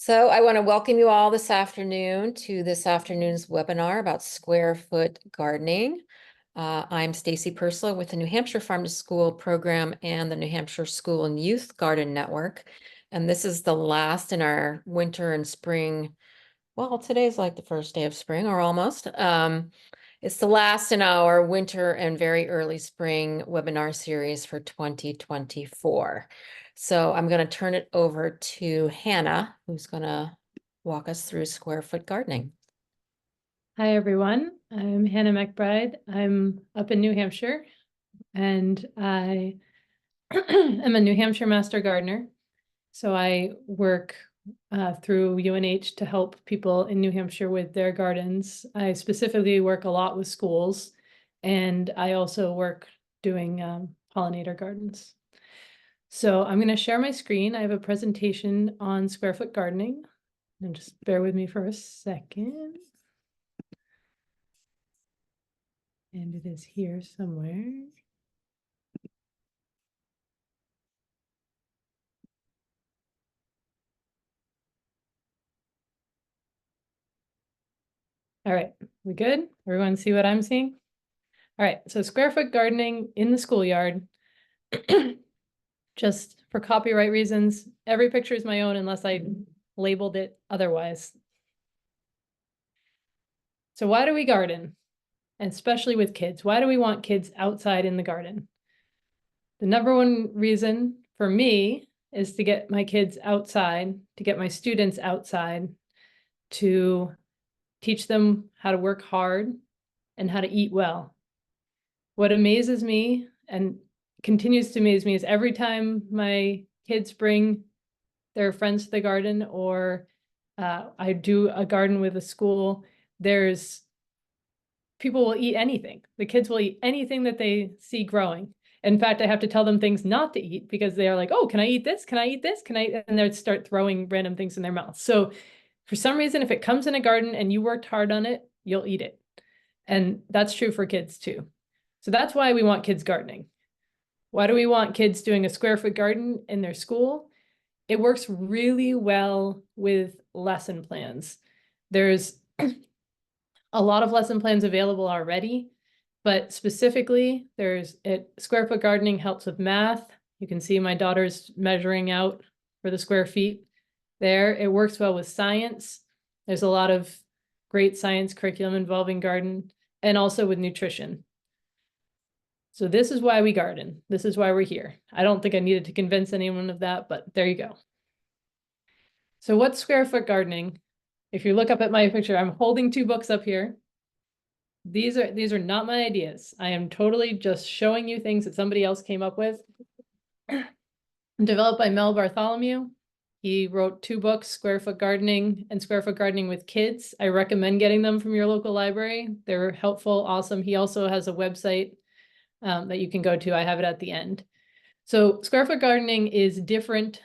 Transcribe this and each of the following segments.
So I want to welcome you all this afternoon to this afternoon's webinar about square foot gardening. I'm Stacy Purslow with the New Hampshire Farm to School program and the New Hampshire School and Youth Garden Network. And this is the last in our winter and spring. Well, today's like the first day of spring or almost. It's the last in our winter and very early spring webinar series for 2024. So I'm going to turn it over to Hannah, who's going to walk us through square foot gardening. Hi, everyone. I'm Hannah MacBride. I'm up in New Hampshire, and I am a New Hampshire Master Gardener. So I work through UNH to help people in New Hampshire with their gardens. I specifically work a lot with schools, and I also work doing pollinator gardens. So I'm going to share my screen. I have a presentation on square foot gardening. And just bear with me for a second. And it is here somewhere. All right, we good? Everyone see what I'm seeing? All right, so square foot gardening in the schoolyard. Just for copyright reasons, every picture is my own unless I labeled it otherwise. So why do we garden? And especially with kids, why do we want kids outside in the garden? The number one reason for me is to get my kids outside, to get my students outside, to teach them how to work hard and how to eat well. What amazes me and continues to amaze me is every time my kids bring their friends to the garden, or I do a garden with a school, people will eat anything. The kids will eat anything that they see growing. In fact, I have to tell them things not to eat because they are like, oh, can I eat this? Can I eat this? Can I? And they start throwing random things in their mouth. So for some reason, if it comes in a garden and you worked hard on it, you'll eat it. And that's true for kids too. So that's why we want kids gardening. Why do we want kids doing a square foot garden in their school? It works really well with lesson plans. There's a lot of lesson plans available already, but specifically square foot gardening helps with math. You can see my daughter's measuring out for the square feet there. It works well with science. There's a lot of great science curriculum involving garden, and also with nutrition. So this is why we garden. This is why we're here. I don't think I needed to convince anyone of that, but there you go. So what's square foot gardening? If you look up at my picture, I'm holding two books up here. These are not my ideas. I am totally just showing you things that somebody else came up with. Developed by Mel Bartholomew. He wrote two books, Square Foot Gardening and Square Foot Gardening with Kids. I recommend getting them from your local library. They're helpful, awesome. He also has a website that you can go to. I have it at the end. So square foot gardening is different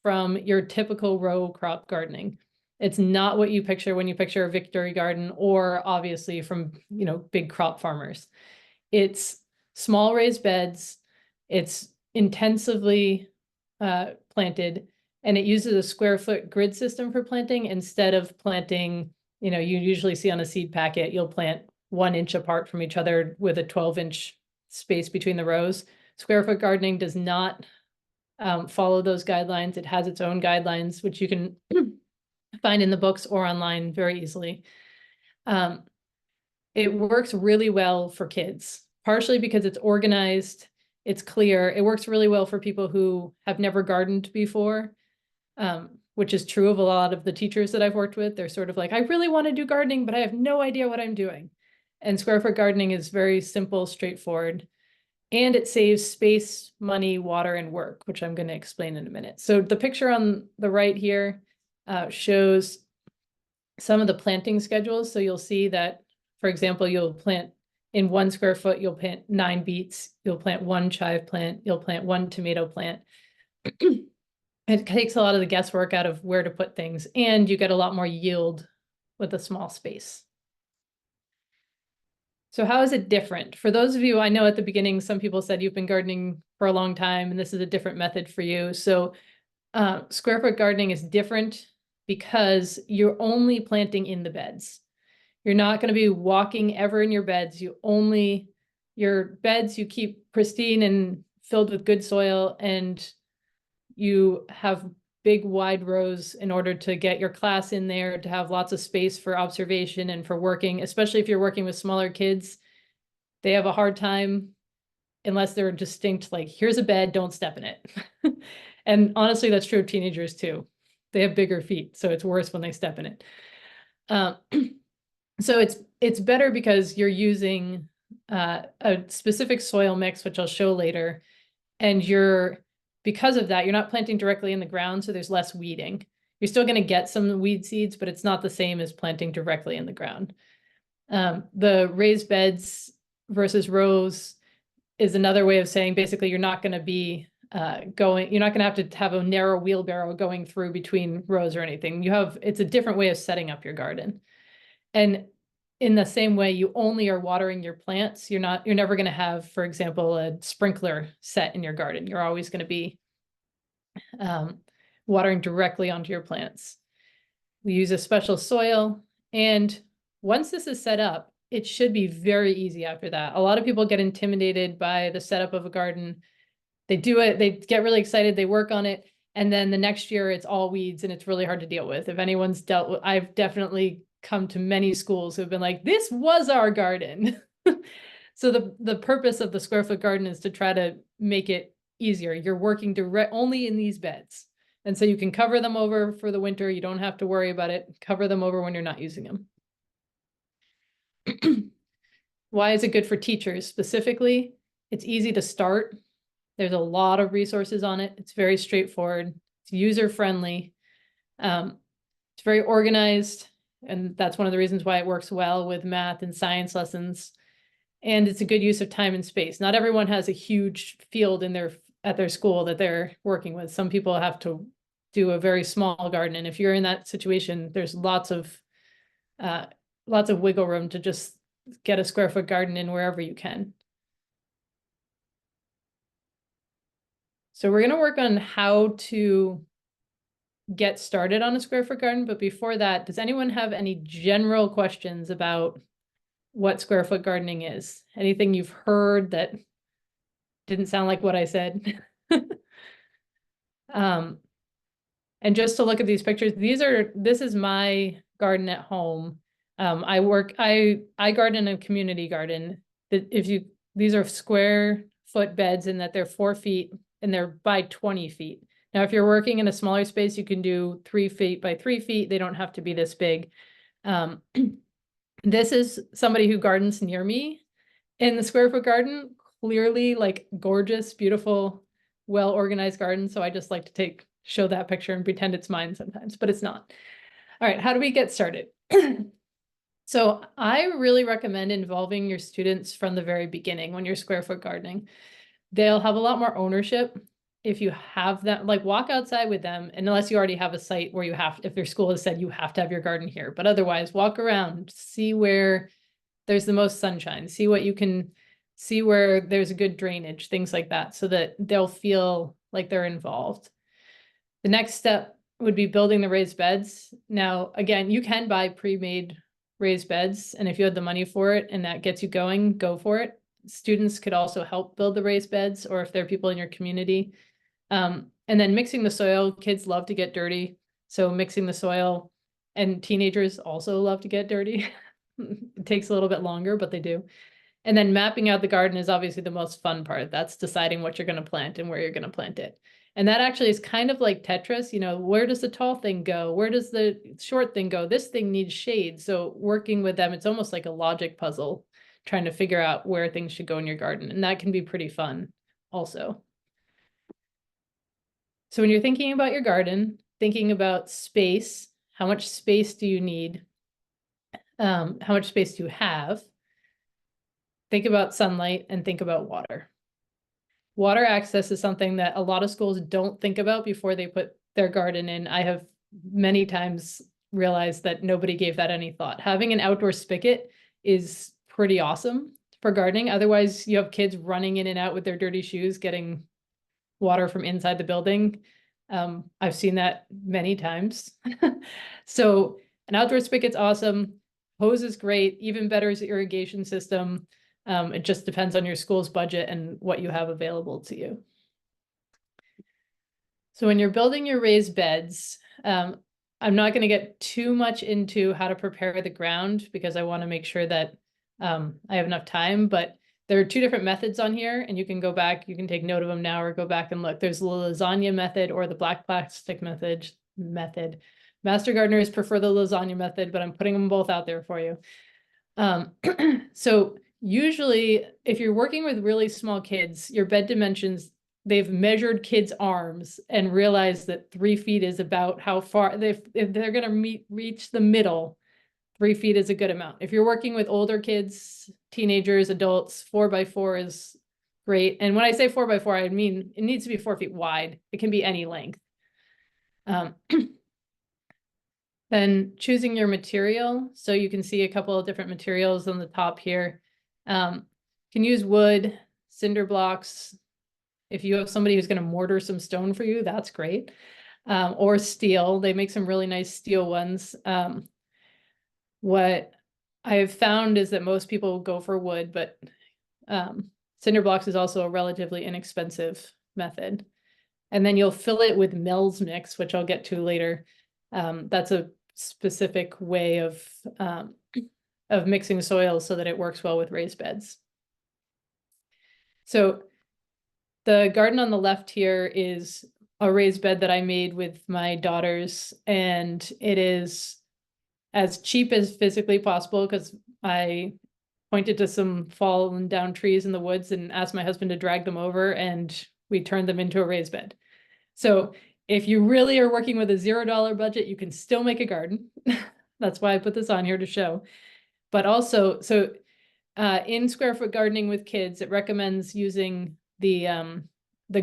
from your typical row crop gardening. It's not what you picture when you picture a Victory garden, or obviously from, big crop farmers. It's small raised beds. It's intensively planted, and it uses a square foot grid system for planting instead of planting, you usually see on a seed packet, you'll plant 1 inch apart from each other with a 12-inch space between the rows. Square foot gardening does not follow those guidelines. It has its own guidelines, which you can find in the books or online very easily. It works really well for kids, partially because it's organized, it's clear. It works really well for people who have never gardened before, which is true of a lot of the teachers that I've worked with. They're sort of like, I really want to do gardening, but I have no idea what I'm doing. And square foot gardening is very simple, straightforward, and it saves space, money, water, and work, which I'm going to explain in a minute. So the picture on the right here shows some of the planting schedules. So you'll see that, for example, you'll plant in 1 square foot, you'll plant 9 beets, you'll plant 1 chive plant, you'll plant 1 tomato plant. It takes a lot of the guesswork out of where to put things, and you get a lot more yield with a small space. So how is it different? For those of you, I know at the beginning, some people said you've been gardening for a long time and this is a different method for you. So square foot gardening is different because you're only planting in the beds. You're not going to be walking ever in your beds. Your beds you keep pristine and filled with good soil, and you have big wide rows in order to get your class in there, to have lots of space for observation and for working, especially if you're working with smaller kids. They have a hard time unless they're distinct, like, here's a bed, don't step in it. And honestly, that's true of teenagers too. They have bigger feet, so it's worse when they step in it. So it's better because you're using a specific soil mix, which I'll show later. And because of that, you're not planting directly in the ground, so there's less weeding. You're still going to get some weed seeds, but it's not the same as planting directly in the ground. The raised beds versus rows is another way of saying basically you're not going to be you're not going to have a narrow wheelbarrow going through between rows or anything. It's a different way of setting up your garden. And in the same way, you only are watering your plants. You're never going to have, for example, a sprinkler set in your garden. You're always going to be watering directly onto your plants. We use a special soil. And once this is set up, it should be very easy after that. A lot of people get intimidated by the setup of a garden. They do it, they get really excited, they work on it, and then the next year it's all weeds and it's really hard to deal with. If anyone's dealt with, I've definitely come to many schools who've been like, this was our garden. So the purpose of the square foot garden is to try to make it easier. You're working only in these beds. And so you can cover them over for the winter. You don't have to worry about it. Cover them over when you're not using them. Why is it good for teachers specifically? It's easy to start. There's a lot of resources on it. It's very straightforward. It's user-friendly. It's very organized. And that's one of the reasons why it works well with math and science lessons. And it's a good use of time and space. Not everyone has a huge field at their school that they're working with. Some people have to do a very small garden. And if you're in that situation, there's lots of wiggle room to just get a square foot garden in wherever you can. So we're going to work on how to get started on a square foot garden. But before that, does anyone have any general questions about what square foot gardening is? Anything you've heard that didn't sound like what I said? And just to look at these pictures, this is my garden at home. I garden in a community garden. These are square foot beds in that they're 4 feet and they're by 20 feet. Now, if you're working in a smaller space, you can do 3 feet by 3 feet. They don't have to be this big. This is somebody who gardens near me in the square foot garden, clearly like gorgeous, beautiful, well-organized garden. So I just like to show that picture and pretend it's mine sometimes, but it's not. All right, how do we get started? So I really recommend involving your students from the very beginning when you're square foot gardening. They'll have a lot more ownership if you have that, like walk outside with them, and unless you already have a site where if your school has said you have to have your garden here, but otherwise walk around, see where there's the most sunshine, see where there's a good drainage, things like that, so that they'll feel like they're involved. The next step would be building the raised beds. Now, again, you can buy pre-made raised beds, and if you had the money for it and that gets you going, go for it. Students could also help build the raised beds, or if there are people in your community. And then mixing the soil, kids love to get dirty. So mixing the soil, and teenagers also love to get dirty. It takes a little bit longer, but they do. And then mapping out the garden is obviously the most fun part. That's deciding what you're going to plant and where you're going to plant it. And that actually is kind of like Tetris, where does the tall thing go? Where does the short thing go? This thing needs shade. So working with them, it's almost like a logic puzzle, trying to figure out where things should go in your garden. And that can be pretty fun also. So when you're thinking about your garden, thinking about space, how much space do you need? How much space do you have? Think about sunlight and think about water. Water access is something that a lot of schools don't think about before they put their garden in. I have many times realized that nobody gave that any thought. Having an outdoor spigot is pretty awesome for gardening. Otherwise, you have kids running in and out with their dirty shoes, getting water from inside the building. I've seen that many times. So an outdoor spigot's awesome. Hose is great. Even better is the irrigation system. It just depends on your school's budget and what you have available to you. So when you're building your raised beds, I'm not going to get too much into how to prepare the ground because I want to make sure that I have enough time, but there are two different methods on here and you can go back, you can take note of them now or go back and look. There's the lasagna method or the black plastic method. Master gardeners prefer the lasagna method, but I'm putting them both out there for you. So usually if you're working with really small kids, your bed dimensions, they've measured kids' arms and realized that 3 feet is about how far if they're going to reach the middle, 3 feet is a good amount. If you're working with older kids, teenagers, adults, 4x4 is great. And when I say 4x4, I mean it needs to be 4 feet wide. It can be any length. Then choosing your material. So you can see a couple of different materials on the top here. You can use wood, cinder blocks. If you have somebody who's going to mortar some stone for you, that's great. Or steel. They make some really nice steel ones. What I've found is that most people go for wood, but cinder blocks is also a relatively inexpensive method. And then you'll fill it with Mel's mix, which I'll get to later. That's a specific way of mixing soil so that it works well with raised beds. So the garden on the left here is a raised bed that I made with my daughters, and it is as cheap as physically possible because I pointed to some fallen down trees in the woods and asked my husband to drag them over, and we turned them into a raised bed. So if you really are working with a $0 budget, you can still make a garden. That's why I put this on here to show. But also, so in square foot gardening with kids, it recommends using the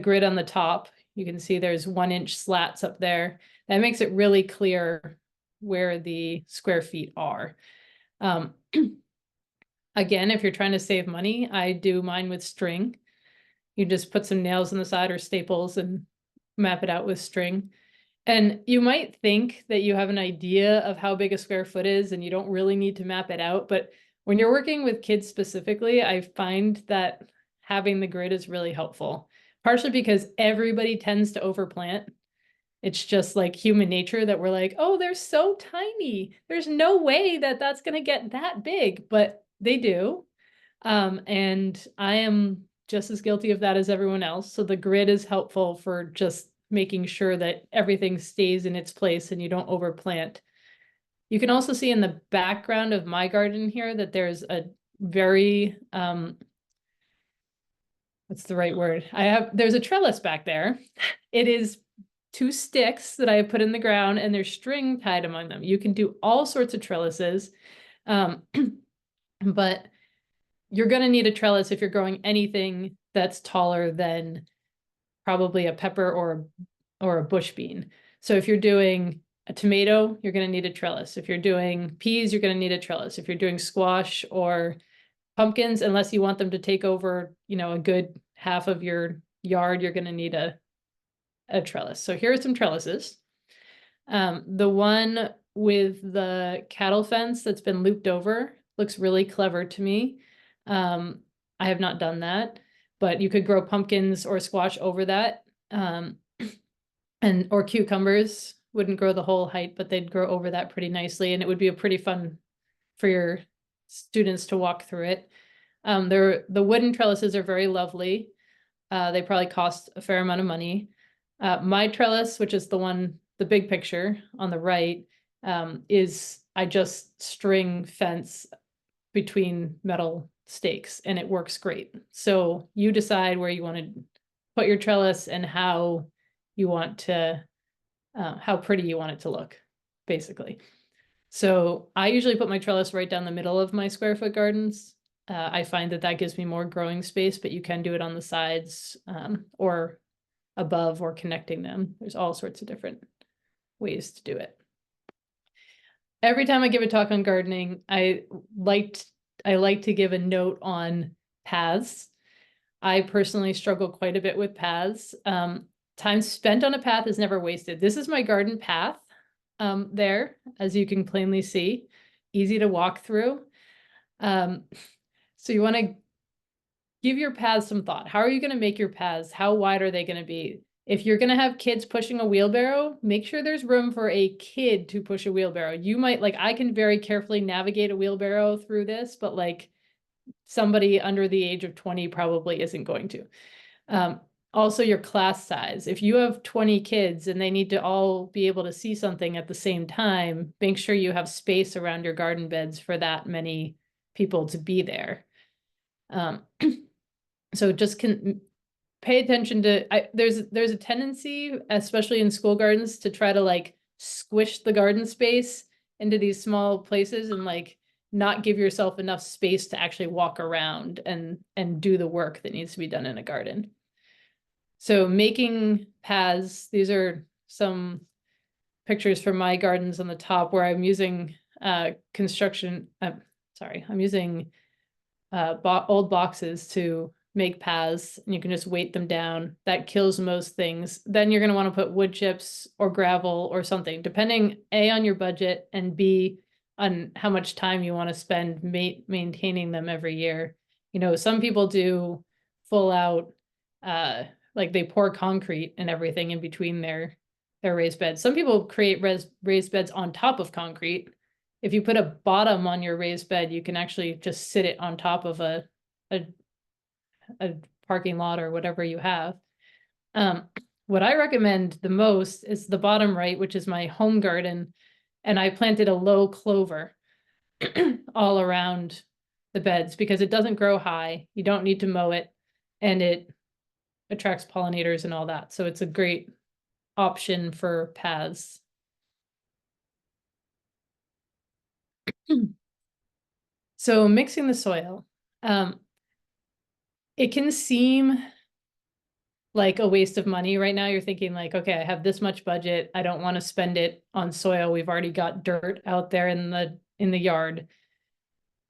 grid on the top. You can see there's 1-inch slats up there. That makes it really clear where the square feet are. Again, if you're trying to save money, I do mine with string. You just put some nails on the side or staples and map it out with string. And you might think that you have an idea of how big a square foot is and you don't really need to map it out. But when you're working with kids specifically, I find that having the grid is really helpful, partially because everybody tends to overplant. It's just like human nature that we're like, oh, they're so tiny. There's no way that that's going to get that big, but they do. And I am just as guilty of that as everyone else. So the grid is helpful for just making sure that everything stays in its place and you don't overplant. You can also see in the background of my garden here that there's a very, what's the right word? There's a trellis back there. It is 2 sticks that I have put in the ground and there's string tied among them. You can do all sorts of trellises, but you're going to need a trellis if you're growing anything that's taller than probably a pepper or a bush bean. So if you're doing a tomato, you're going to need a trellis. If you're doing peas, you're going to need a trellis. If you're doing squash or pumpkins, unless you want them to take over, a good half of your yard, you're going to need a trellis. So here are some trellises. The one with the cattle fence that's been looped over looks really clever to me. I have not done that, but you could grow pumpkins or squash over that. Or cucumbers wouldn't grow the whole height, but they'd grow over that pretty nicely. And it would be a pretty fun for your students to walk through it. The wooden trellises are very lovely. They probably cost a fair amount of money. My trellis, which is the big picture on the right, is I just string fence between metal stakes and it works great. So you decide where you want to put your trellis and how you want to, how pretty you want it to look, basically. So I usually put my trellis right down the middle of my square foot gardens. I find that gives me more growing space, but you can do it on the sides or above or connecting them. There's all sorts of different ways to do it. Every time I give a talk on gardening, I like to give a note on paths. I personally struggle quite a bit with paths. Time spent on a path is never wasted. This is my garden path there, as you can plainly see, easy to walk through. So you want to give your paths some thought. How are you going to make your paths? How wide are they going to be? If you're going to have kids pushing a wheelbarrow, make sure there's room for a kid to push a wheelbarrow. You might, like, I can very carefully navigate a wheelbarrow through this, but like somebody under the age of 20 probably isn't going to. Also your class size. If you have 20 kids and they need to all be able to see something at the same time, make sure you have space around your garden beds for that many people to be there. So just pay attention to, there's a tendency, especially in school gardens, to try to like squish the garden space into these small places and like not give yourself enough space to actually walk around and do the work that needs to be done in a garden. So making paths, these are some pictures from my gardens on the top where I'm using construction, I'm using old boxes to make paths, and you can just weight them down. That kills most things. Then you're going to want to put wood chips or gravel or something, depending A, on your budget, and B, on how much time you want to spend maintaining them every year. You know, some people do full out, like they pour concrete and everything in between their raised beds. Some people create raised beds on top of concrete. If you put a bottom on your raised bed, you can actually just sit it on top of a parking lot or whatever you have. What I recommend the most is the bottom right, which is my home garden. And I planted a low clover all around the beds because it doesn't grow high. You don't need to mow it, and it attracts pollinators and all that. So it's a great option for paths. So mixing the soil. It can seem like a waste of money right now. You're thinking like, okay, I have this much budget. I don't want to spend it on soil. We've already got dirt out there in the yard.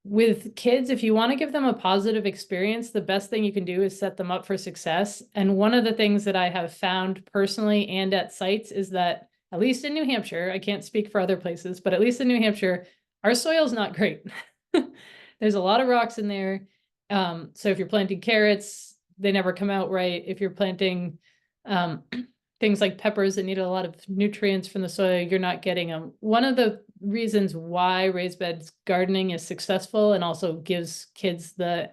With kids, if you want to give them a positive experience, the best thing you can do is set them up for success. And one of the things that I have found personally and at sites is that, at least in New Hampshire, I can't speak for other places, but at least in New Hampshire, our soil is not great. There's a lot of rocks in there. So if you're planting carrots, they never come out right. If you're planting things like peppers that need a lot of nutrients from the soil, you're not getting them. One of the reasons why raised beds gardening is successful and also gives kids the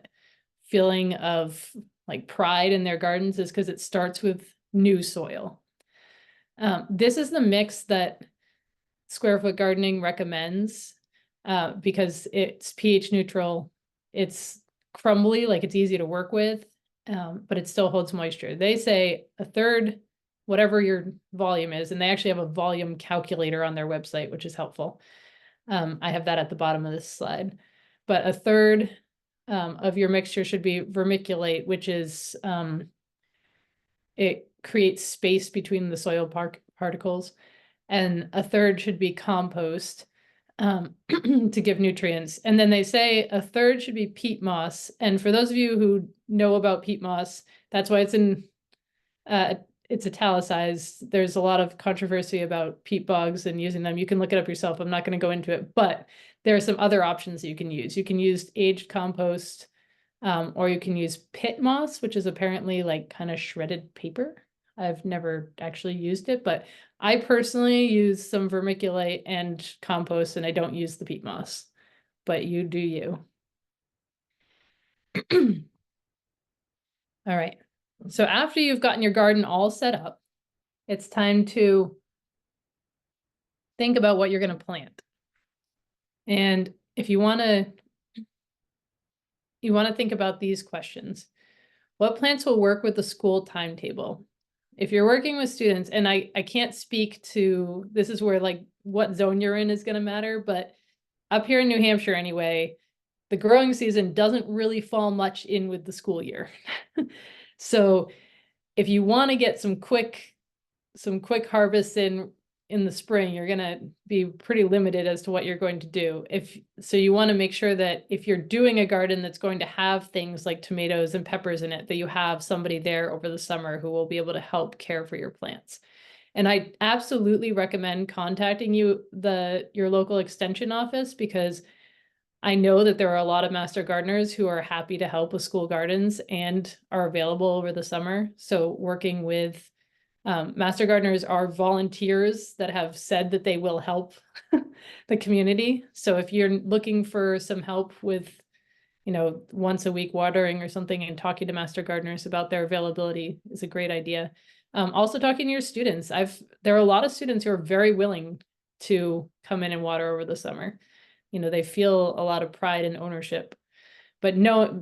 feeling of like pride in their gardens is because it starts with new soil. This is the mix that Square Foot Gardening recommends because it's pH neutral, it's crumbly, like it's easy to work with, but it still holds moisture. They say a third, whatever your volume is, and they actually have a volume calculator on their website, which is helpful. I have that at the bottom of this slide, but a third of your mixture should be vermiculite, which is, it creates space between the soil particles, and a third should be compost to give nutrients. And then they say a third should be peat moss. And for those of you who know about peat moss, that's why it's in, it's italicized. There's a lot of controversy about peat bogs and using them. You can look it up yourself. I'm not going to go into it, but there are some other options that you can use. You can use aged compost, or you can use pit moss, which is apparently like kind of shredded paper. I've never actually used it, but I personally use some vermiculite and compost, and I don't use the peat moss, but you do you. All right. So after you've gotten your garden all set up, it's time to think about what you're going to plant. And if you want to think about these questions. What plants will work with the school timetable? If you're working with students, and I can't speak to, this is where like what zone you're in is going to matter, but up here in New Hampshire anyway, the growing season doesn't really fall much in with the school year. So if you want to get some quick harvests in in the spring, you're gonna be pretty limited as to what you're going to do. So you want to make sure that if you're doing a garden that's going to have things like tomatoes and peppers in it, that you have somebody there over the summer who will be able to help care for your plants. And I absolutely recommend contacting your local extension office, because I know that there are a lot of master gardeners who are happy to help with school gardens and are available over the summer. So working with master gardeners are volunteers that have said that they will help the community. So if you're looking for some help with, once a week watering or something, and talking to master gardeners about their availability is a great idea. Also talking to your students. There are a lot of students who are very willing to come in and water over the summer. They feel a lot of pride and ownership, but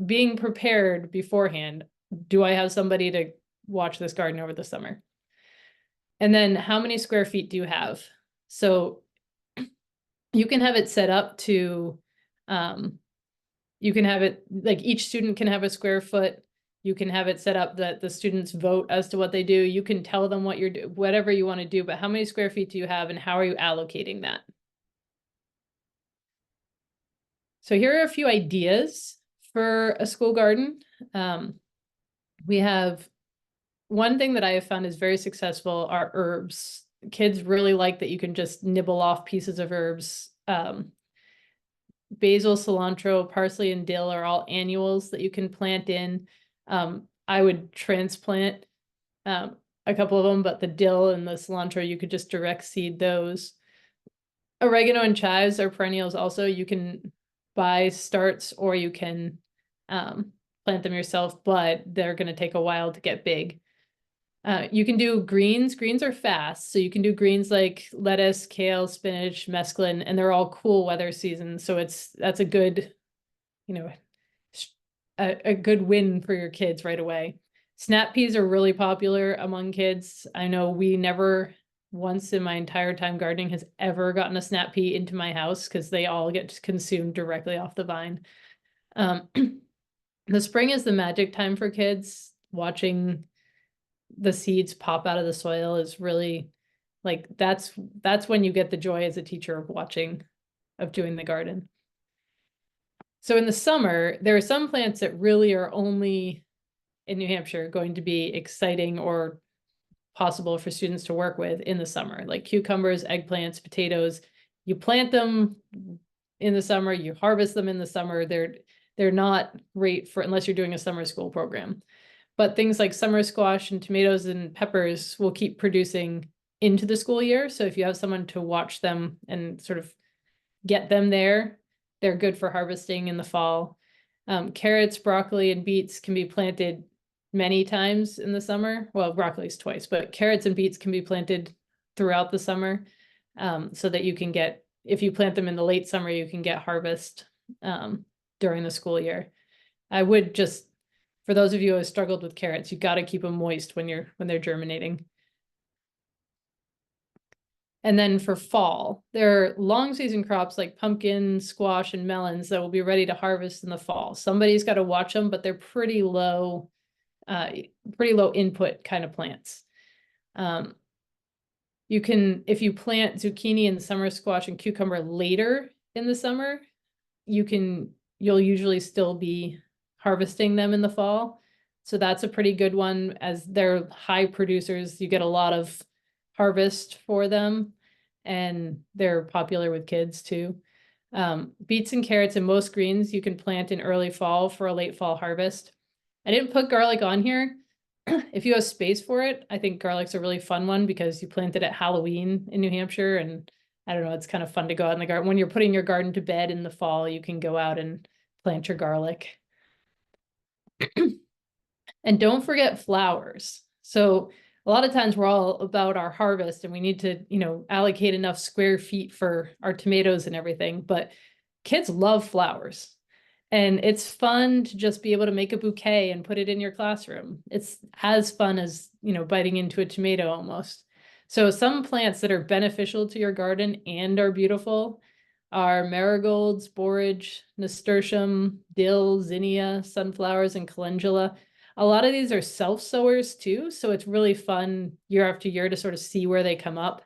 being prepared beforehand. Do I have somebody to watch this garden over the summer? And then how many square feet do you have? So you can have it set up to, you can have it like each student can have a square foot. You can have it set up that the students vote as to what they do. You can tell them what whatever you want to do, but how many square feet do you have and how are you allocating that? So here are a few ideas for a school garden. We have one thing that I have found is very successful are herbs. Kids really like that you can just nibble off pieces of herbs. Basil, cilantro, parsley, and dill are all annuals that you can plant in. I would transplant a couple of them, but the dill and the cilantro, you could just direct seed those. Oregano and chives are perennials also. You can buy starts or you can plant them yourself, but they're going to take a while to get big. You can do greens. Greens are fast. So you can do greens like lettuce, kale, spinach, mesclun, and they're all cool weather seasons. So that's a good, a good win for your kids right away. Snap peas are really popular among kids. I know we never once in my entire time gardening has ever gotten a snap pea into my house because they all get consumed directly off the vine. The spring is the magic time for kids. Watching the seeds pop out of the soil is really like, that's when you get the joy as a teacher of doing the garden. So in the summer, there are some plants that really are only in New Hampshire going to be exciting or possible for students to work with in the summer, like cucumbers, eggplants, potatoes. You plant them in the summer, you harvest them in the summer. They're not great for unless you're doing a summer school program. But things like summer squash and tomatoes and peppers will keep producing into the school year. So if you have someone to watch them and sort of get them there, they're good for harvesting in the fall. Carrots, broccoli, and beets can be planted many times in the summer. Well, broccoli's twice, but carrots and beets can be planted throughout the summer, so that you can get, if you plant them in the late summer, you can get harvest during the school year. I would just, for those of you who have struggled with carrots, you got to keep them moist when they're germinating. And then for fall, there are long season crops like pumpkin, squash, and melons that will be ready to harvest in the fall. Somebody's got to watch them, but they're pretty low input kind of plants. You can, if you plant zucchini and summer squash and cucumber later in the summer, you'll usually still be harvesting them in the fall. So that's a pretty good one, as they're high producers. You get a lot of harvest for them, and they're popular with kids too. Beets and carrots and most greens you can plant in early fall for a late fall harvest. I didn't put garlic on here. If you have space for it, I think garlic's a really fun one because you plant it at Halloween in New Hampshire, and I don't know, it's kind of fun to go out in the garden. When you're putting your garden to bed in the fall, you can go out and plant your garlic. And don't forget flowers. So a lot of times we're all about our harvest and we need to, allocate enough square feet for our tomatoes and everything, but kids love flowers. And it's fun to just be able to make a bouquet and put it in your classroom. It's as fun as, biting into a tomato almost. So some plants that are beneficial to your garden and are beautiful are marigolds, borage, nasturtium, dill, zinnia, sunflowers, and calendula. A lot of these are self-sowers too, so it's really fun year after year to sort of see where they come up.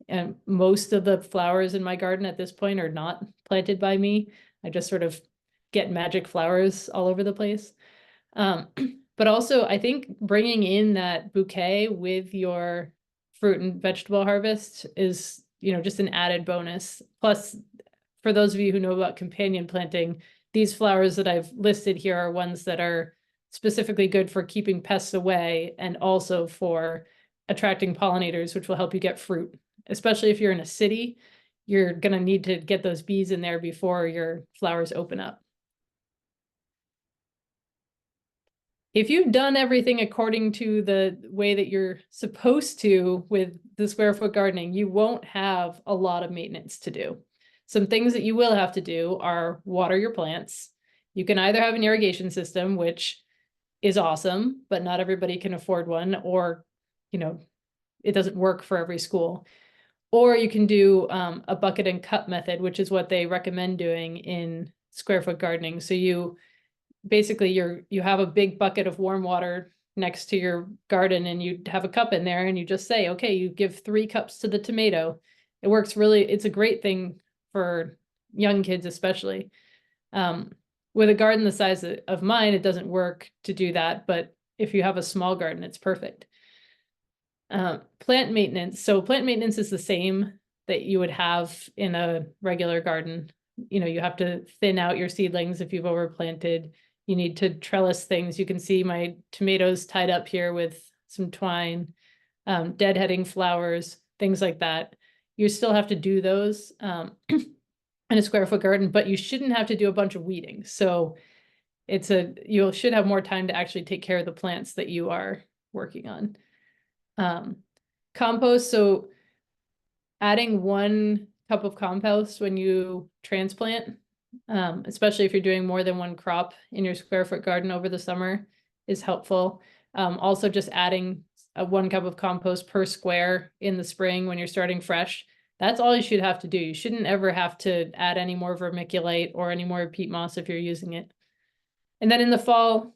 And most of the flowers in my garden at this point are not planted by me. I just sort of get magic flowers all over the place. But also I think bringing in that bouquet with your fruit and vegetable harvest is, just an added bonus. Plus, for those of you who know about companion planting, these flowers that I've listed here are ones that are specifically good for keeping pests away and also for attracting pollinators, which will help you get fruit. Especially if you're in a city, you're going to need to get those bees in there before your flowers open up. If you've done everything according to the way that you're supposed to with the square foot gardening, you won't have a lot of maintenance to do. Some things that you will have to do are water your plants. You can either have an irrigation system, which is awesome, but not everybody can afford one, or, it doesn't work for every school. Or you can do a bucket and cup method, which is what they recommend doing in square foot gardening. So you basically you have a big bucket of warm water next to your garden, and you have a cup in there, and you just say, okay, you give 3 cups to the tomato. It works it's a great thing for young kids, especially. With a garden the size of mine, it doesn't work to do that, but if you have a small garden, it's perfect. Plant maintenance. So plant maintenance is the same that you would have in a regular garden. You have to thin out your seedlings if you've overplanted. You need to trellis things. You can see my tomatoes tied up here with some twine, deadheading flowers, things like that. You still have to do those in a square foot garden, but you shouldn't have to do a bunch of weeding. So you should have more time to actually take care of the plants that you are working on. Compost. So adding 1 cup of compost when you transplant, especially if you're doing more than 1 crop in your square foot garden over the summer, is helpful. Also just adding 1 cup of compost per square in the spring when you're starting fresh. That's all you should have to do. You shouldn't ever have to add any more vermiculite or any more peat moss if you're using it. And then in the fall,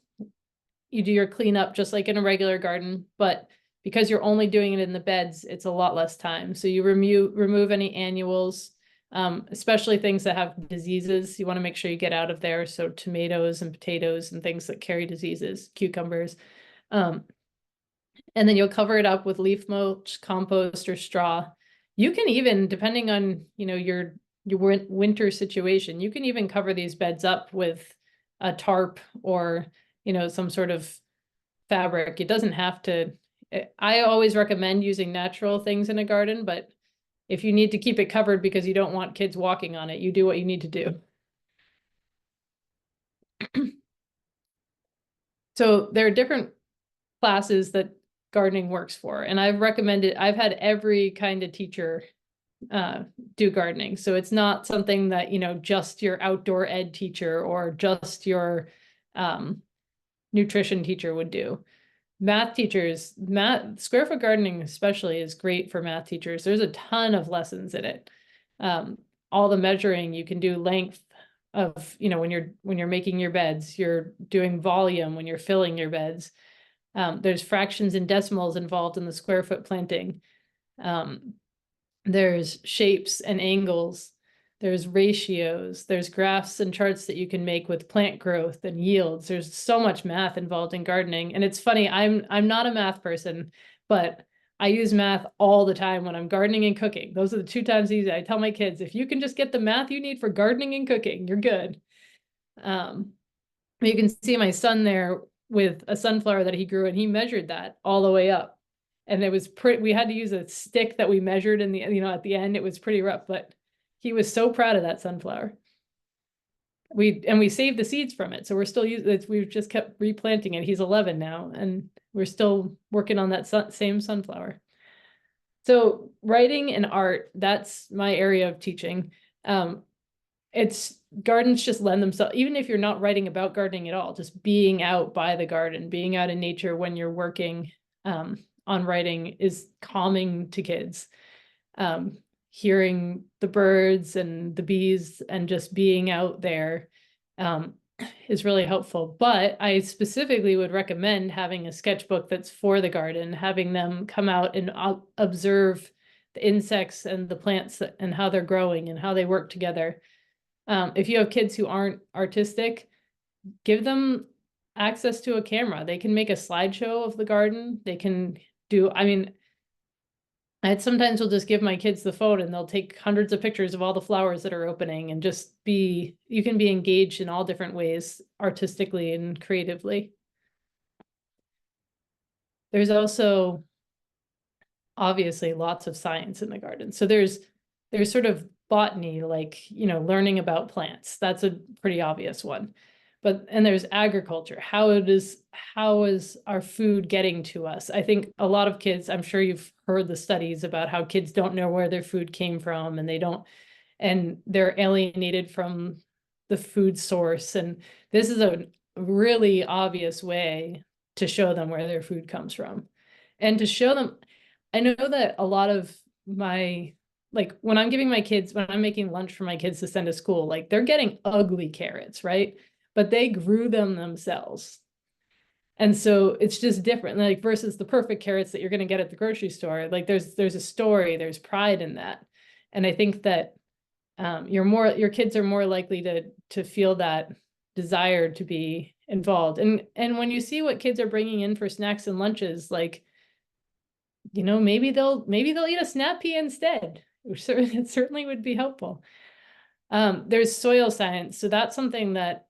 you do your cleanup just like in a regular garden, but because you're only doing it in the beds, it's a lot less time. So you remove any annuals, especially things that have diseases. You want to make sure you get out of there. So tomatoes and potatoes and things that carry diseases, cucumbers. And then you'll cover it up with leaf mulch, compost, or straw. You can even, depending on, your winter situation, you can even cover these beds up with a tarp or, some sort of fabric. It doesn't have to. I always recommend using natural things in a garden, but if you need to keep it covered because you don't want kids walking on it, you do what you need to do. So there are different classes that gardening works for, and I've had every kind of teacher do gardening. So it's not something that, just your outdoor ed teacher or just your nutrition teacher would do. Math teachers, square foot gardening especially is great for math teachers. There's a ton of lessons in it. All the measuring, you can do length of, when you're making your beds, you're doing volume when you're filling your beds. There's fractions and decimals involved in the square foot planting. There's shapes and angles. There's ratios, there's graphs and charts that you can make with plant growth and yields. There's so much math involved in gardening. And it's funny, I'm not a math person, but I use math all the time when I'm gardening and cooking. Those are the 2 times easy. I tell my kids, if you can just get the math you need for gardening and cooking, you're good. You can see my son there with a sunflower that he grew, and he measured that all the way up. And it was we had to use a stick that we measured in the, at the end. It was pretty rough, but he was so proud of that sunflower. We saved the seeds from it. So we're still using it. We've just kept replanting it. He's 11 now, and we're still working on that same sunflower. So writing and art, that's my area of teaching. Gardens just lend themselves, even if you're not writing about gardening at all, just being out by the garden, being out in nature when you're working on writing is calming to kids. Hearing the birds and the bees and just being out there is really helpful. But I specifically would recommend having a sketchbook that's for the garden, having them come out and observe the insects and the plants and how they're growing and how they work together. If you have kids who aren't artistic, give them access to a camera. They can make a slideshow of the garden. They can do, I mean, I sometimes will just give my kids the phone and they'll take hundreds of pictures of all the flowers that are opening and just be, you can be engaged in all different ways, artistically and creatively. There's also obviously lots of science in the garden. So there's sort of botany, like, you know, learning about plants. That's a pretty obvious one. And there's agriculture. How is our food getting to us? I think a lot of kids, I'm sure you've heard the studies about how kids don't know where their food came from, and they're alienated from the food source. And this is a really obvious way to show them where their food comes from. And to show them, I know that a lot of like when I'm making lunch for my kids to send to school, like they're getting ugly carrots, right? But they grew them themselves. And so it's just different, like versus the perfect carrots that you're going to get at the grocery store. Like there's a story, there's pride in that. And I think that your kids are more likely to feel that desire to be involved. And when you see what kids are bringing in for snacks and lunches, like, you know, maybe they'll eat a snap pea instead, which it certainly would be helpful. There's soil science. So that's something that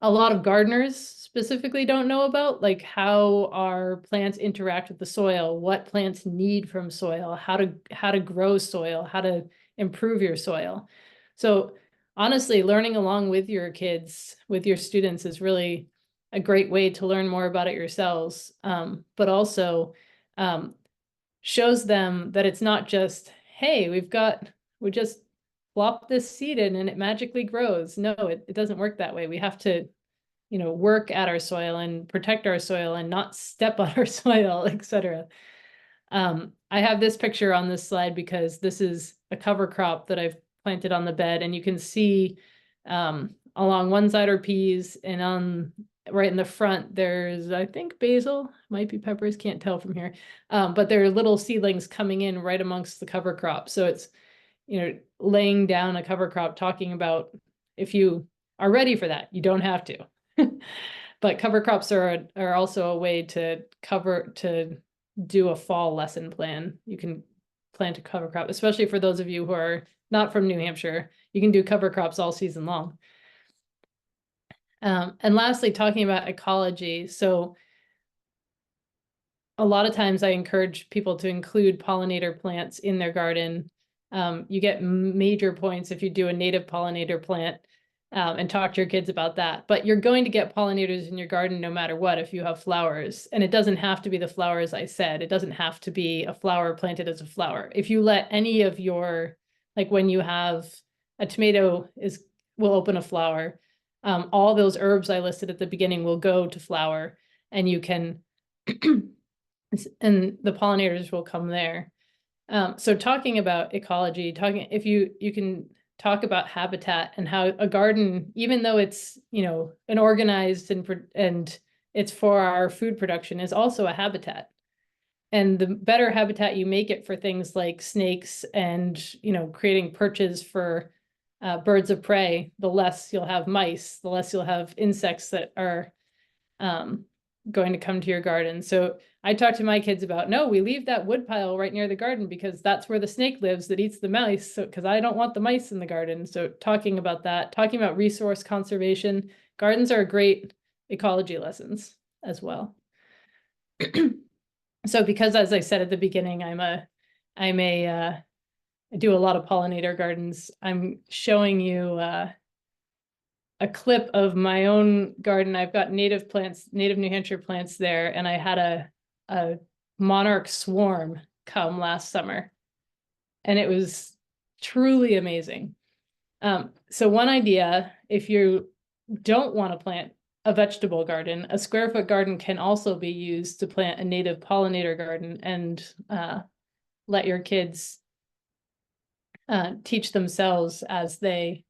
a lot of gardeners specifically don't know about, like how our plants interact with the soil, what plants need from soil, how to grow soil, how to improve your soil. So honestly, learning along with your kids, with your students, is really a great way to learn more about it yourselves, but also shows them that it's not just, hey, we just plop this seed in and it magically grows. No, it doesn't work that way. We have to, you know, work at our soil and protect our soil and not step on our soil, etc. I have this picture on this slide because this is a cover crop that I've planted on the bed, and you can see along one side are peas, and right in the front there's, I think, basil, might be peppers, can't tell from here, but there are little seedlings coming in right amongst the cover crop. So it's, you know, laying down a cover crop, talking about if you are ready for that, you don't have to. But cover crops are also a way to do a fall lesson plan. You can plant a cover crop, especially for those of you who are not from New Hampshire. You can do cover crops all season long. And lastly, talking about ecology. So a lot of times I encourage people to include pollinator plants in their garden. You get major points if you do a native pollinator plant, and talk to your kids about that. But you're going to get pollinators in your garden no matter what if you have flowers. And it doesn't have to be the flowers I said. It doesn't have to be a flower planted as a flower. If you let any of your, like when you have a tomato will open a flower, all those herbs I listed at the beginning will go to flower, and you can, and the pollinators will come there. So talking about ecology, if you can talk about habitat and how a garden, even though it's, you know, an organized and it's for our food production, is also a habitat. And the better habitat you make it for things like snakes and, you know, creating perches for birds of prey, the less you'll have mice, the less you'll have insects that are going to come to your garden. So I talk to my kids about, no, we leave that wood pile right near the garden because that's where the snake lives that eats the mice. So, because I don't want the mice in the garden. So talking about that, talking about resource conservation, gardens are great ecology lessons as well. So because, as I said at the beginning, I do a lot of pollinator gardens. I'm showing you a clip of my own garden. I've got native New Hampshire plants there, and I had a monarch swarm come last summer, and it was truly amazing. So one idea, if you don't want to plant a vegetable garden, a square foot garden can also be used to plant a native pollinator garden, and let your kids teach themselves as they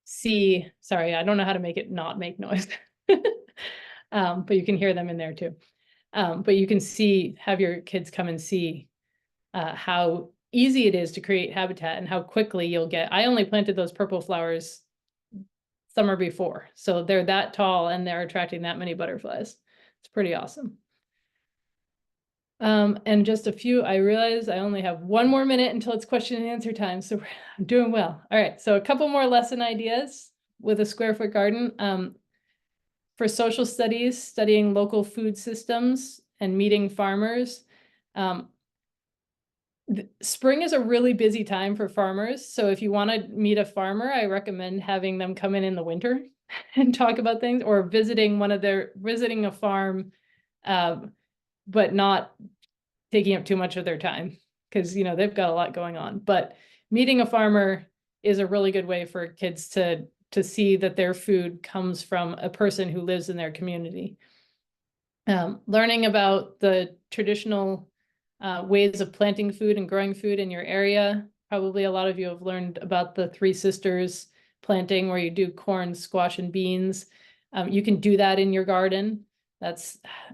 see. Sorry, I don't know how to make it not make noise. But you can hear them in there too. But you can have your kids come and see how easy it is to create habitat and how quickly you'll get. I only planted those purple flowers summer before, so they're that tall and they're attracting that many butterflies. It's pretty awesome. And just a few, I realize I only have 1 more minute until it's question and answer time, so I'm doing well. All right, so a couple more lesson ideas with a square foot garden. For social studies, studying local food systems and meeting farmers. Spring is a really busy time for farmers, so if you want to meet a farmer, I recommend having them come in the winter and talk about things, or visiting a farm, but not taking up too much of their time, because they've got a lot going on. But meeting a farmer is a really good way for kids to see that their food comes from a person who lives in their community. Learning about the traditional ways of planting food and growing food in your area. Probably a lot of you have learned about the Three Sisters planting, where you do corn, squash, and beans. You can do that in your garden.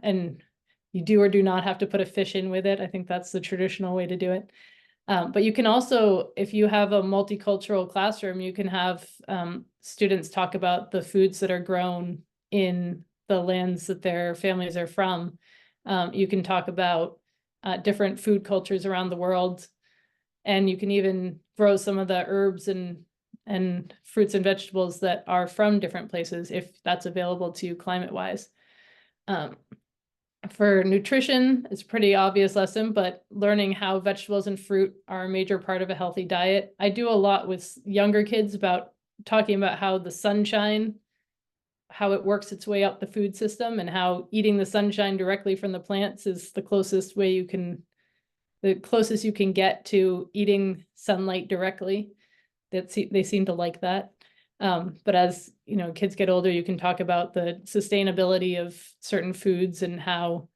And you do or do not have to put a fish in with it. I think that's the traditional way to do it. But you can also, if you have a multicultural classroom, you can have students talk about the foods that are grown in the lands that their families are from. You can talk about different food cultures around the world, and you can even grow some of the herbs and fruits and vegetables that are from different places if that's available to you climate-wise. For nutrition, it's a pretty obvious lesson, but learning how vegetables and fruit are a major part of a healthy diet. I do a lot with younger kids about talking about how the sunshine, how it works its way up the food system, and how eating the sunshine directly from the plants is the closest you can get to eating sunlight directly. They seem to like that. But as kids get older, you can talk about the sustainability of certain foods and how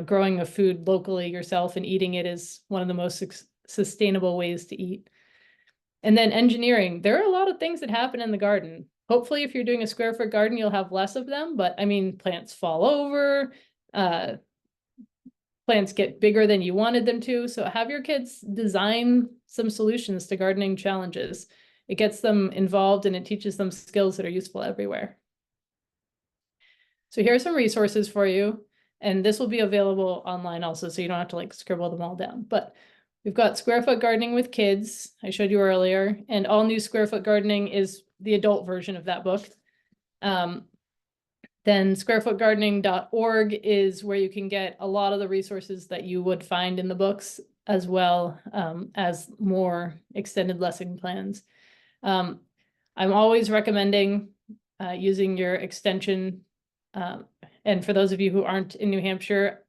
growing a food locally yourself and eating it is one of the most sustainable ways to eat. And then engineering. There are a lot of things that happen in the garden. Hopefully, if you're doing a square foot garden, you'll have less of them. But I mean, plants fall over. Plants get bigger than you wanted them to. So have your kids design some solutions to gardening challenges. It gets them involved and it teaches them skills that are useful everywhere. So here are some resources for you. And this will be available online also, so you don't have to scribble them all down. But we've got Square Foot Gardening with Kids, I showed you earlier, and All New Square Foot Gardening is the adult version of that book. Then squarefootgardening.org is where you can get a lot of the resources that you would find in the books, as well as more extended lesson plans. I'm always recommending using your extension. And for those of you who aren't in New Hampshire,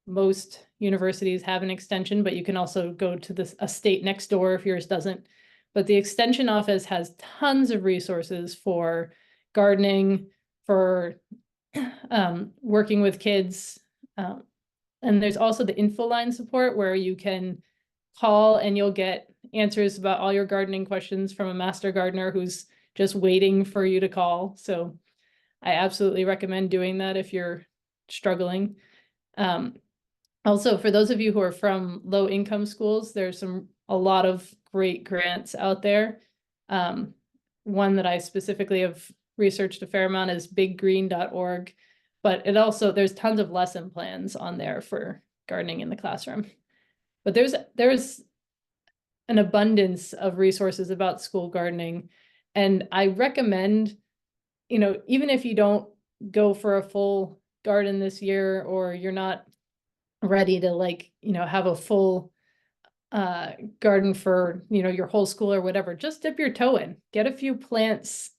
most universities have an extension, but you can also go to a state next door if yours doesn't. But the extension office has tons of resources for gardening, for working with kids. And there's also the info line support, where you can call and you'll get answers about all your gardening questions from a master gardener who's just waiting for you to call. So I absolutely recommend doing that if you're struggling. Also, for those of you who are from low income schools, there's a lot of great grants out there. One that I specifically have researched a fair amount is biggreen.org, but there's tons of lesson plans on there for gardening in the classroom. But there's an abundance of resources about school gardening, and I recommend, even if you don't go for a full garden this year, or you're not ready to have a full garden for your whole school or whatever, just dip your toe in, get a few plants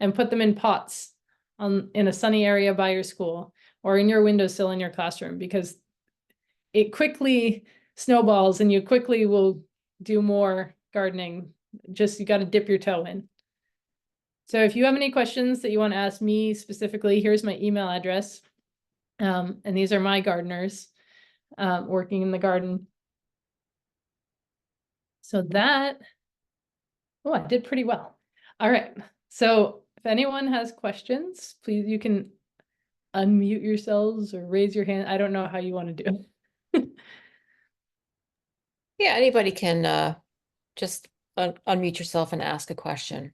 and put them in pots in a sunny area by your school or in your windowsill in your classroom, because it quickly snowballs and you quickly will do more gardening. You got to dip your toe in. So if you have any questions that you want to ask me specifically, here's my email address. And these are my gardeners working in the garden. So I did pretty well. All right. So if anyone has questions, please, you can unmute yourselves or raise your hand. I don't know how you want to do it. Yeah, anybody can just unmute yourself and ask a question.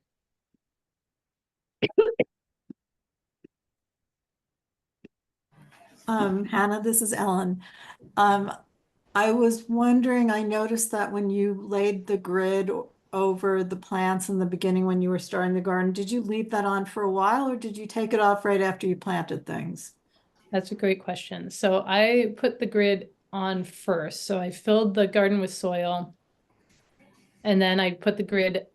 Hannah, this is Ellen. Um, I was wondering, I noticed that when you laid the grid over the plants in the beginning when you were starting the garden, did you leave that on for a while or did you take it off right after you planted things? That's a great question. So I put the grid on first. So I filled the garden with soil, and then I put the grid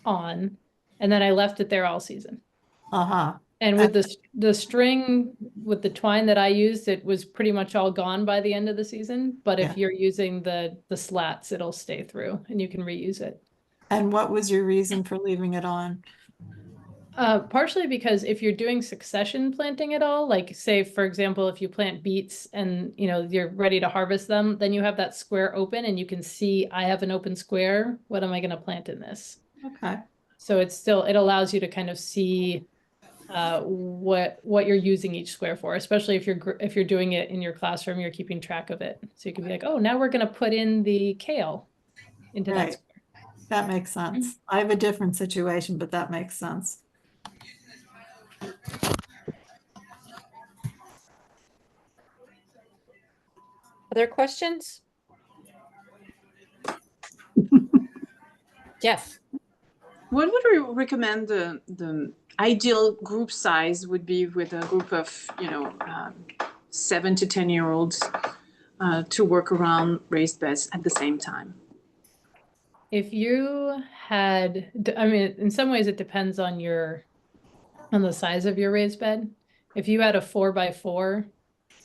on, and then I left it there all season. Uh-huh. And with the string, with the twine that I used, it was pretty much all gone by the end of the season. But Yeah. if you're using the slats, it'll stay through and you can reuse it. And what was your reason for leaving it on? Partially because if you're doing succession planting at all, like say, for example, if you plant beets and you're ready to harvest them, then you have that square open and you can see, I have an open square. What am I going to plant in this? Okay. So it allows you to kind of see what you're using each square for, especially if you're doing it in your classroom, you're keeping track of it. So you can be like, oh, now we're going to put in the kale into that Right. square. That makes sense. I have a different situation, but that makes sense. Other questions? Jeff. What would we recommend the ideal group size would be with a group of 7 to 10-year-olds to work around raised beds at the same time? If you had, I mean, in some ways it depends on the size of your raised bed. If you had a 4x4,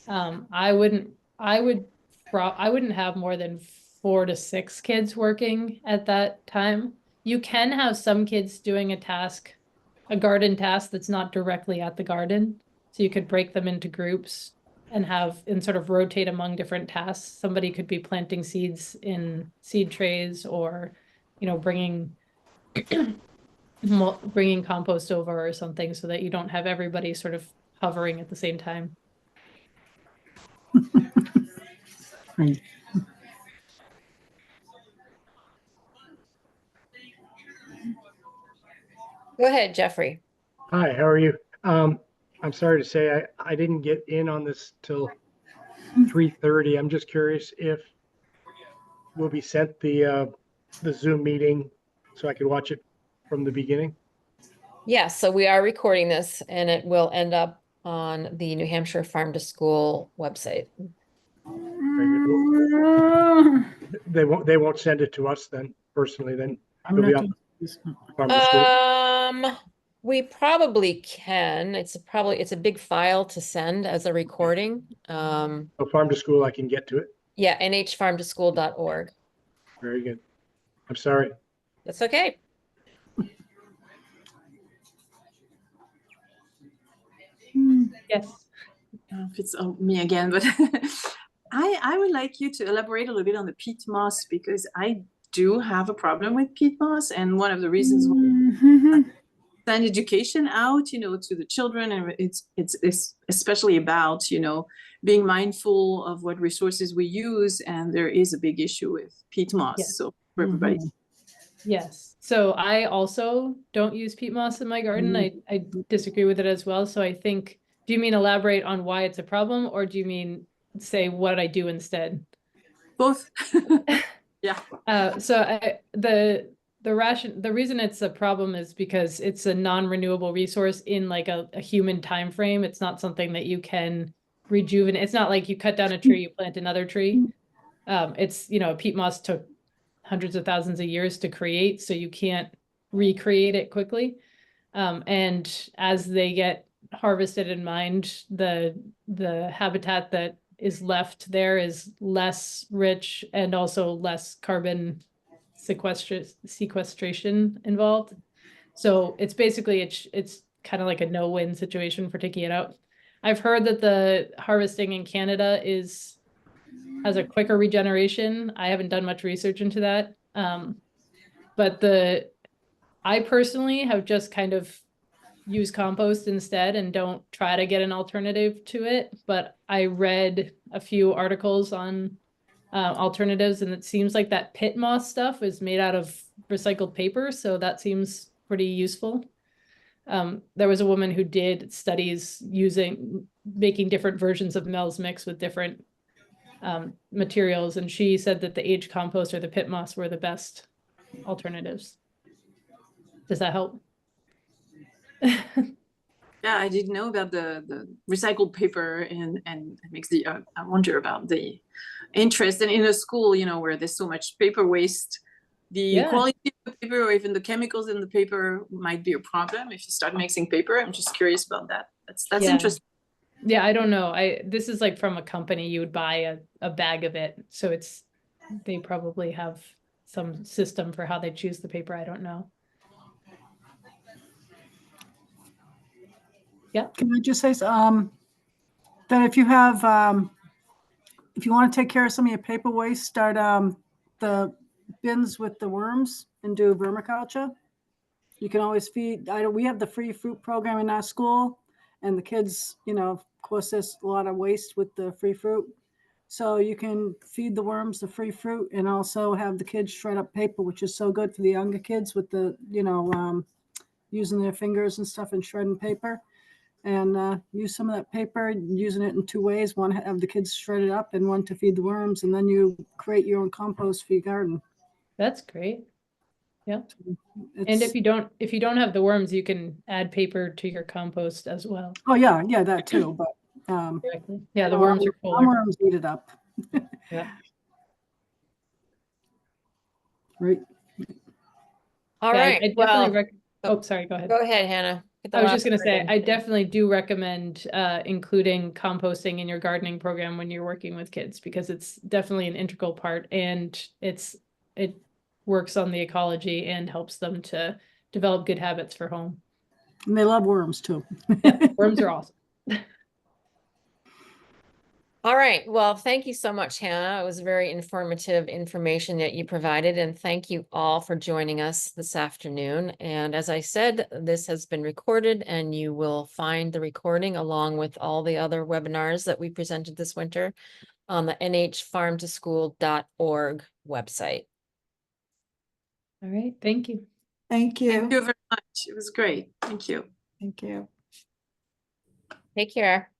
I wouldn't have more than 4 to 6 kids working at that time. You can have some kids doing a garden task that's not directly at the garden. So you could break them into groups and sort of rotate among different tasks. Somebody could be planting seeds in seed trays or, bringing compost over or something so that you don't have everybody sort of hovering at the same time. Right. Go ahead, Jeffrey. Hi, how are you? I'm sorry to say I didn't get in on this till 3:30. I'm just curious if we'll be sent the Zoom meeting so I can watch it from the beginning. Yeah, so we are recording this and it will end up on the New Hampshire Farm to School website. They won't send it to us then personally then. I'm It'll be not on doing this one. Farm to School. We probably can. It's a big file to send as a recording. So Farm to School, I can get to it. Yeah, nhfarmtoschool.org. Very good. I'm sorry. That's okay. Yes. If it's me again, but I would like you to elaborate a little bit on the peat moss because I do have a problem with peat moss, and one of the reasons why send education out, to the children, and it's especially about being mindful of what resources we use, and there is a big issue with peat moss. Yes. So for everybody. Yes. So I also don't use peat moss in my garden. I disagree with it as well. So I think, do you mean elaborate on why it's a problem, or do you mean say what I do instead? Both. Yeah. The reason it's a problem is because it's a non-renewable resource in like a human time frame. It's not something that you can rejuvenate. It's not like you cut down a tree, you plant another tree. It's, peat moss took hundreds of thousands of years to create, so you can't recreate it quickly. And as they get harvested and mined, the habitat that is left there is less rich and also less carbon sequestration involved. So it's basically, it's kind of like a no-win situation for taking it out. I've heard that the harvesting in Canada has a quicker regeneration. I haven't done much research into that. But I personally have just kind of used compost instead and don't try to get an alternative to it. But I read a few articles on alternatives, and it seems like that pit moss stuff is made out of recycled paper, so that seems pretty useful. There was a woman who did studies making different versions of Mel's Mix with different materials, and she said that the aged compost or the pit moss were the best alternatives. Does that help? Yeah, I didn't know about the recycled paper, and it makes the I wonder about the interest. And in a school, you know, where there's so much paper waste, the quality of the paper or even the chemicals in the paper might be a problem if you start mixing paper. I'm just curious about that. That's interesting. Yeah, I don't know. This is like from a company, you would buy a bag of it. So they probably have some system for how they choose the paper. I don't know. Yeah. Can I just say, that if you have, if you want to take care of some of your paper waste, start, the bins with the worms and do vermiculture. You can always feed, we have the free fruit program in our school, and the kids, you know, of course, there's a lot of waste with the free fruit. So you can feed the worms the free fruit and also have the kids shred up paper, which is so good for the younger kids with the, you know, using their fingers and stuff and shredding paper. And use some of that paper, using it in two ways. One, have the kids shred it up, and one to feed the worms. And then you create your own compost for your garden. That's great. Yeah. And It's, if you don't have the worms, you can add paper to your compost as well. oh yeah, that too. But yeah, the worms are our cooler. worms eat it up. Yeah. Right. All Yeah, right. I Well, definitely sorry, go ahead. go ahead, Hannah. Get the I was last just going to word say, in. I definitely do recommend including composting in your gardening program when you're working with kids, because it's definitely an integral part, and it works on the ecology and helps them to develop good habits for home. And they love worms too. Yeah, worms are awesome. All right. Well, thank you so much, Hannah. It was very informative information that you provided, and thank you all for joining us this afternoon. And as I said, this has been recorded, and you will find the recording along with all the other webinars that we presented this winter on the nhfarmtoschool.org website. All right. Thank you. Thank you. Thank you very much. It was great. Thank you. Thank you. Take care.